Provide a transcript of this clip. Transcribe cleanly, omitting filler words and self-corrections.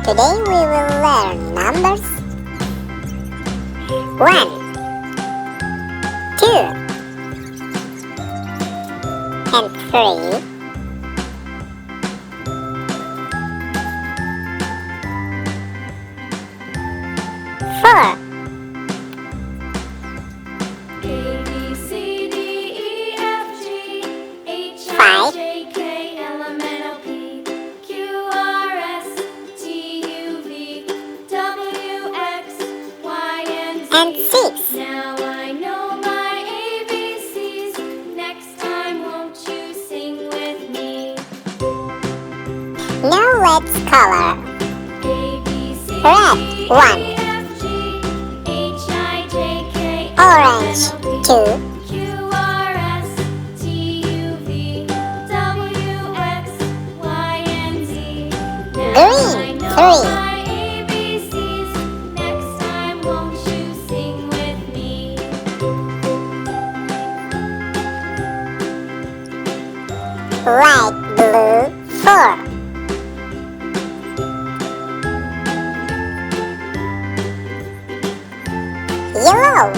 Today we will learn numbers 1, 2, and 3, 4, A, B, C, D, E, F, G, H, I, 5, J, K, L, M, N, O, P, Q, R, S, T, U, V, W, X, Y, and Z. and 6. Now I know my ABCs. Next time, won't you sing with me? Now let's color. A, B, C, Red, D, 1. E, F, G, H, I, J, K, L, M, Orange, N, O, P, 2. Q, R, S, T, U, V, W, X, Y, and Z. Now I Green, know 3. my ABCs. Next time, won't you sing with me? Light blue, 4. Yellow,